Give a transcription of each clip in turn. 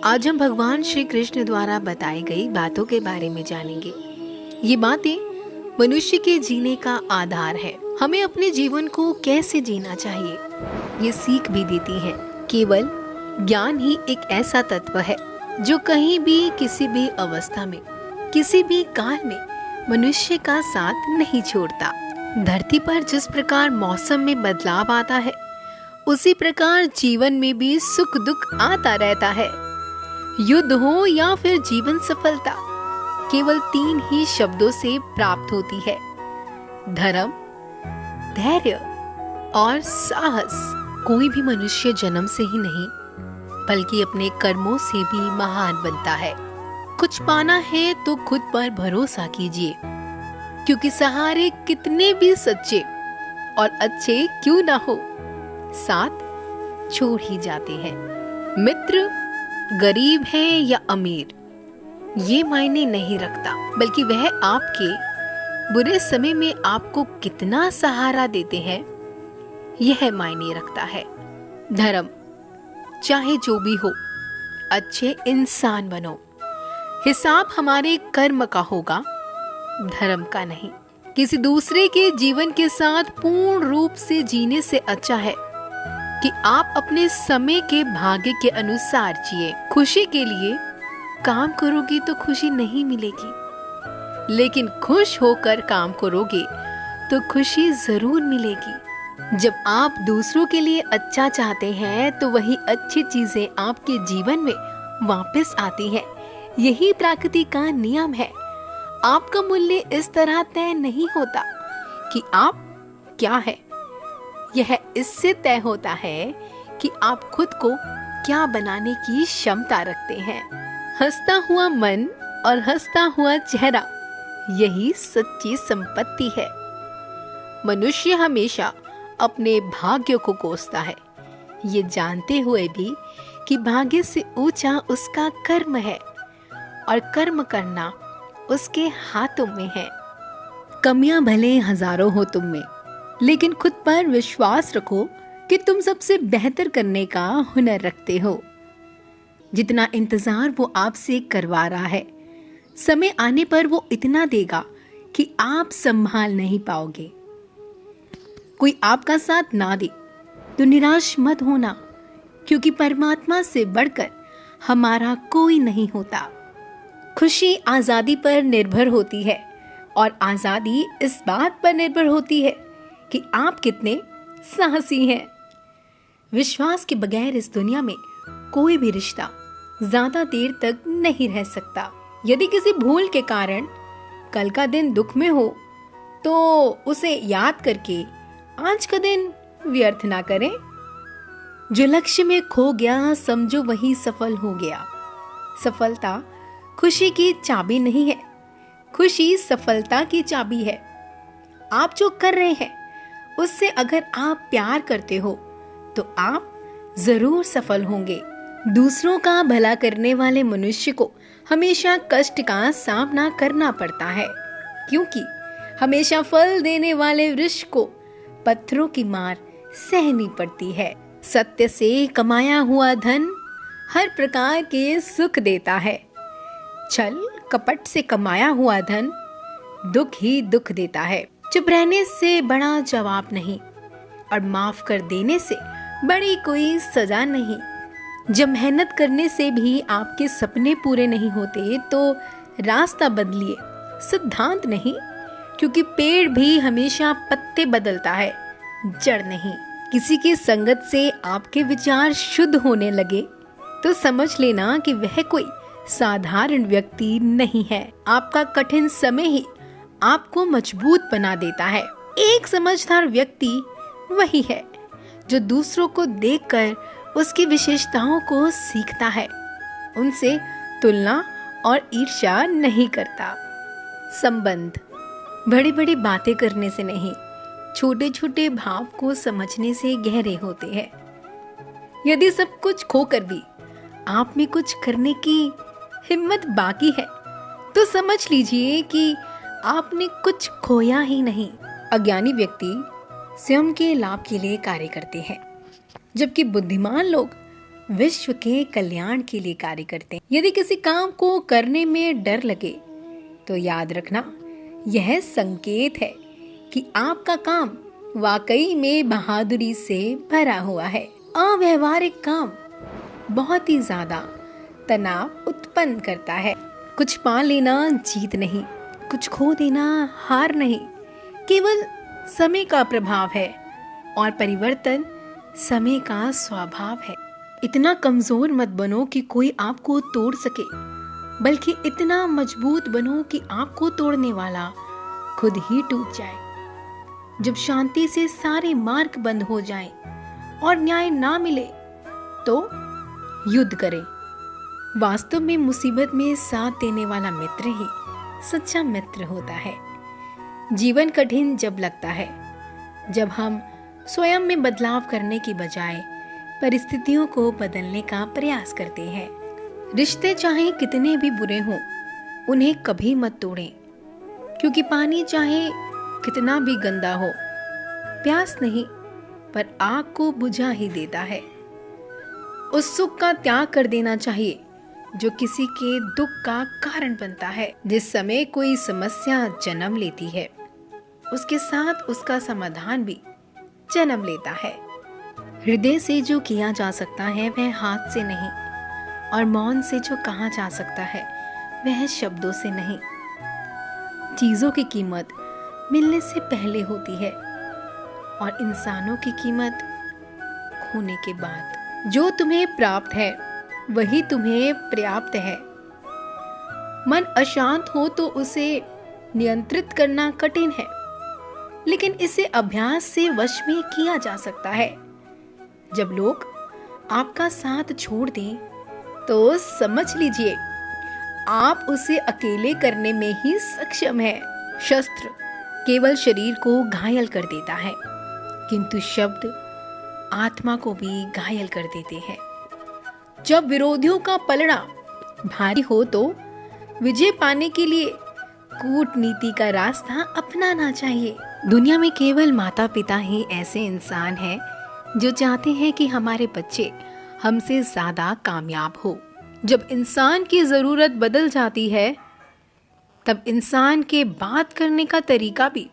आज हम भगवान श्री कृष्ण द्वारा बताई गई बातों के बारे में जानेंगे। ये बातें मनुष्य के जीने का आधार है। हमें अपने जीवन को कैसे जीना चाहिए ये सीख भी देती है। केवल ज्ञान ही एक ऐसा तत्व है जो कहीं भी, किसी भी अवस्था में, किसी भी काल में मनुष्य का साथ नहीं छोड़ता। धरती पर जिस प्रकार मौसम में बदलाव आता है, उसी प्रकार जीवन में भी सुख दुख आता रहता है। युद्ध हो या फिर जीवन सफलता, केवल 3 ही शब्दों से प्राप्त होती है: धर्म, धैर्य और साहस। कोई भी मनुष्य जन्म से ही नहीं, बल्कि अपने कर्मों से भी महान बनता है। कुछ पाना है तो खुद पर भरोसा कीजिए, क्योंकि सहारे कितने भी सच्चे और अच्छे क्यों ना हो, साथ छोड़ ही जाते हैं। मित्र गरीब है या अमीर, ये मायने नहीं रखता, बल्कि वह आपके बुरे समय में आपको कितना सहारा देते हैं, यह मायने रखता है। धर्म, चाहे जो भी हो, अच्छे इंसान बनो। हिसाब हमारे कर्म का होगा, धर्म का नहीं। किसी दूसरे के जीवन के साथ पूर्ण रूप से जीने से अच्छा है कि आप अपने समय के भाग्य के अनुसार जिए। खुशी के लिए काम करोगे तो खुशी नहीं मिलेगी, लेकिन खुश होकर काम करोगे तो खुशी जरूर मिलेगी। जब आप दूसरों के लिए अच्छा चाहते हैं तो वही अच्छी चीजें आपके जीवन में वापस आती हैं। यही प्रकृति का नियम है। आपका मूल्य इस तरह तय नहीं होता कि आप क्या है, यह इससे तय होता है कि आप खुद को क्या बनाने की क्षमता रखते हैं। हंसता हुआ मन और हंसता हुआ चेहरा, यही सच्ची संपत्ति है। मनुष्य हमेशा अपने भाग्य को कोसता है, ये जानते हुए भी कि भाग्य से ऊंचा उसका कर्म है और कर्म करना उसके हाथों में है। कमियां भले हजारों हो तुम में, लेकिन खुद पर विश्वास रखो कि तुम सबसे बेहतर करने का हुनर रखते हो। जितना इंतजार वो आपसे करवा रहा है, समय आने पर वो इतना देगा कि आप संभाल नहीं पाओगे। कोई आपका साथ ना दे तो निराश मत होना, क्योंकि परमात्मा से बढ़कर हमारा कोई नहीं होता। खुशी आजादी पर निर्भर होती है, और आजादी इस बात पर निर्भर होती है कि आप कितने साहसी हैं। विश्वास के बगैर इस दुनिया में कोई भी रिश्ता ज्यादा देर तक नहीं रह सकता। यदि किसी भूल के कारण कल का दिन दुख में हो, तो उसे याद करके आज का दिन व्यर्थ ना करें। जो लक्ष्य में खो गया, समझो वही सफल हो गया। सफलता खुशी की चाबी नहीं है, खुशी सफलता की चाबी है। आप जो कर रहे हैं उससे अगर आप प्यार करते हो तो आप जरूर सफल होंगे। दूसरों का भला करने वाले मनुष्य को हमेशा कष्ट का सामना करना पड़ता है, क्योंकि हमेशा फल देने वाले वृक्ष को पत्थरों की मार सहनी पड़ती है। सत्य से कमाया हुआ धन हर प्रकार के सुख देता है। छल कपट से कमाया हुआ धन दुख ही दुख देता है। चुप रहने से बड़ा जवाब नहीं, और माफ कर देने से बड़ी कोई सजा नहीं। जब मेहनत करने से भी आपके सपने पूरे नहीं होते तो रास्ता बदलिए, सिद्धांत नहीं, क्योंकि पेड़ भी हमेशा पत्ते बदलता है, जड़ नहीं। किसी की संगत से आपके विचार शुद्ध होने लगे तो समझ लेना कि वह कोई साधारण व्यक्ति नहीं है। आपका कठिन समय ही आपको मजबूत बना देता है। एक समझदार व्यक्ति वही है जो दूसरों को देखकर उसकी विशेषताओं को सीखता है, उनसे तुलना और ईर्ष्या नहीं करता। संबंध बड़ी बड़ी बातें करने से नहीं, छोटे छोटे भाव को समझने से गहरे होते हैं। यदि सब कुछ खोकर भी आप में कुछ करने की हिम्मत बाकी है, तो समझ लीजिए कि आपने कुछ खोया ही नहीं। अज्ञानी व्यक्ति स्वयं के लाभ के लिए कार्य करते हैं, जबकि बुद्धिमान लोग विश्व के कल्याण के लिए कार्य करते हैं। यदि किसी काम को करने में डर लगे तो याद रखना, यह संकेत है कि आपका काम वाकई में बहादुरी से भरा हुआ है। अव्यावहारिक काम बहुत ही ज्यादा तनाव उत्पन्न करता है। कुछ पा लेना जीत नहीं, कुछ खो देना हार नहीं, केवल समय का प्रभाव है और परिवर्तन समय का स्वभाव है। इतना कमजोर मत बनो कि कोई आपको तोड़ सके, बल्कि इतना मजबूत बनो कि आपको तोड़ने वाला खुद ही टूट जाए। जब शांति से सारे मार्ग बंद हो जाएं और न्याय ना मिले तो युद्ध करें। वास्तव में मुसीबत में साथ देने वाला मित्र ही सच्चा मित्र होता है। जीवन कठिन जब लगता है, जब हम स्वयं में बदलाव करने की बजाय परिस्थितियों को बदलने का प्रयास करते हैं। रिश्ते चाहे कितने भी बुरे हों, उन्हें कभी मत तोड़ें, क्योंकि पानी चाहे कितना भी गंदा हो, प्यास नहीं पर आग को बुझा ही देता है। उस सुख का त्याग कर देना चाहिए जो किसी के दुख का कारण बनता है। जिस समय कोई समस्या जन्म लेती है, उसके साथ उसका समाधान भी जन्म लेता है। हृदय से जो किया जा सकता है वह हाथ से नहीं, और मौन से जो कहा जा सकता है वह शब्दों से नहीं। चीजों की कीमत मिलने से पहले होती है और इंसानों की कीमत खोने के बाद। जो तुम्हें प्राप्त है वही तुम्हें पर्याप्त है। मन अशांत हो तो उसे नियंत्रित करना कठिन है, लेकिन इसे अभ्यास से वश में किया जा सकता है। जब लोग आपका साथ छोड़ दें तो समझ लीजिए आप उसे अकेले करने में ही सक्षम है। शस्त्र केवल शरीर को घायल कर देता है, किंतु शब्द आत्मा को भी घायल कर देते हैं। जब विरोधियों का पलड़ा भारी हो तो विजय पाने के लिए कूटनीति का रास्ता अपनाना चाहिए। दुनिया में केवल माता पिता ही ऐसे इंसान हैं जो चाहते हैं कि हमारे बच्चे हमसे ज्यादा कामयाब हो। जब इंसान की जरूरत बदल जाती है तब इंसान के बात करने का तरीका भी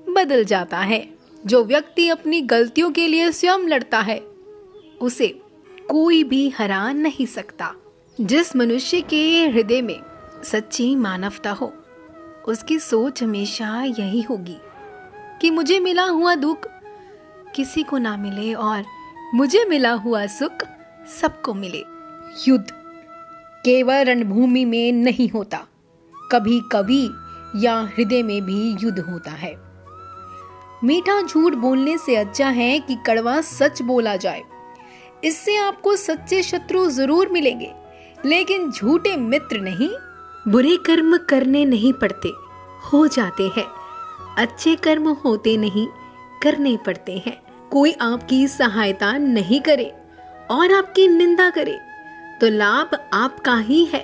बदल जाता है। जो व्यक्ति अपनी गलतियों के लिए स्वयं लड़ता है उसे कोई भी हरा नहीं सकता। जिस मनुष्य के हृदय में सच्ची मानवता हो, उसकी सोच हमेशा यही होगी कि मुझे मिला हुआ दुख किसी को ना मिले और मुझे मिला हुआ सुख सबको मिले। युद्ध केवल रणभूमि में नहीं होता, कभी कभी या हृदय में भी युद्ध होता है। मीठा झूठ बोलने से अच्छा है कि कड़वा सच बोला जाए। इससे आपको सच्चे शत्रु जरूर मिलेंगे, लेकिन झूठे मित्र नहीं। बुरे कर्म करने नहीं पड़ते, हो जाते हैं। अच्छे कर्म होते नहीं, करने पड़ते हैं। कोई आपकी सहायता नहीं करे और आपकी निंदा करे तो लाभ आपका ही है।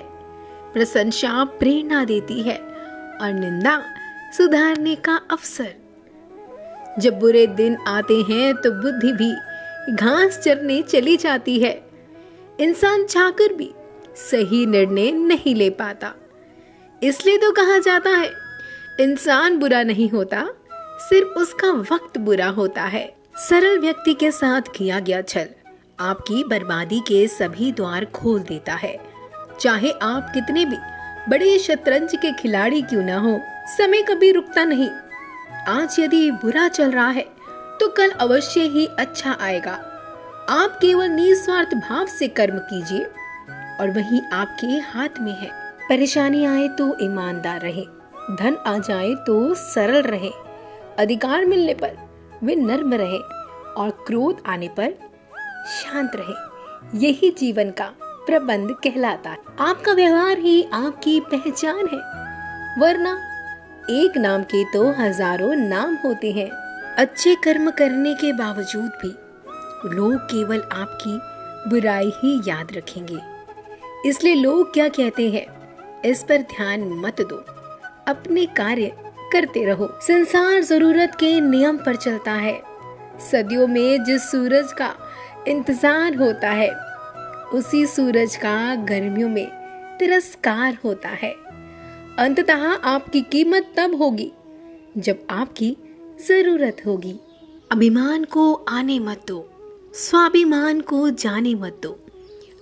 प्रशंसा प्रेरणा देती है और निंदा सुधारने का अवसर। जब बुरे दिन आते हैं तो बुद्धि भी घास चरने चली जाती है। इंसान चाहकर भी सही निर्णय नहीं ले पाता। इसलिए तो कहा जाता है इंसान बुरा नहीं होता, सिर्फ उसका वक्त बुरा होता है। सरल व्यक्ति के साथ किया गया छल आपकी बर्बादी के सभी द्वार खोल देता है। चाहे आप कितने भी बड़े शतरंज के खिलाड़ी क्यों ना हो, समय कभी रुकता नहीं। आज यदि बुरा चल रहा है तो कल अवश्य ही अच्छा आएगा। आप केवल निस्वार्थ भाव से कर्म कीजिए और वही आपके हाथ में है। परेशानी आए तो ईमानदार रहे, धन आ जाए तो सरल रहे, अधिकार मिलने पर वे नर्म रहे और क्रोध आने पर शांत रहे। यही जीवन का प्रबंध कहलाता है। आपका व्यवहार ही आपकी पहचान है, वरना एक नाम के तो हजारों नाम होते हैं। अच्छे कर्म करने के बावजूद भी लोग केवल आपकी बुराई ही याद रखेंगे। इसलिए लोग क्या कहते हैं इस पर ध्यान मत दो, अपने कार्य करते रहो। संसार जरूरत के नियम पर चलता है। सदियों में जिस सूरज का इंतजार होता है उसी सूरज का गर्मियों में तिरस्कार होता है। अंततः आपकी कीमत तब होगी जब आपकी जरूरत होगी। अभिमान को आने मत दो, स्वाभिमान को जाने मत दो।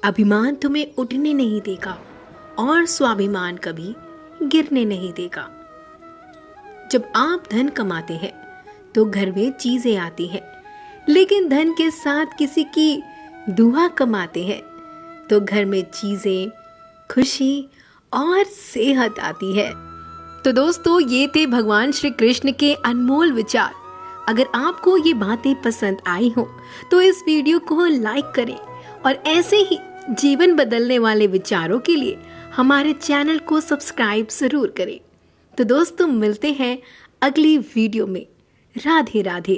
अभिमान तुम्हें उठने नहीं देगा और स्वाभिमान कभी गिरने नहीं देगा। जब आप धन कमाते हैं तो घर में चीजें आती हैं, लेकिन धन के साथ किसी की दुआ कमाते हैं तो घर में चीजें, खुशी और सेहत आती है। तो दोस्तों, ये थे भगवान श्री कृष्ण के अनमोल विचार। अगर आपको ये बातें पसंद आई हो तो इस वीडियो को लाइक करें और ऐसे ही जीवन बदलने वाले विचारों के लिए हमारे चैनल को सब्सक्राइब जरूर करें। तो दोस्तों, मिलते हैं अगली वीडियो में। राधे राधे।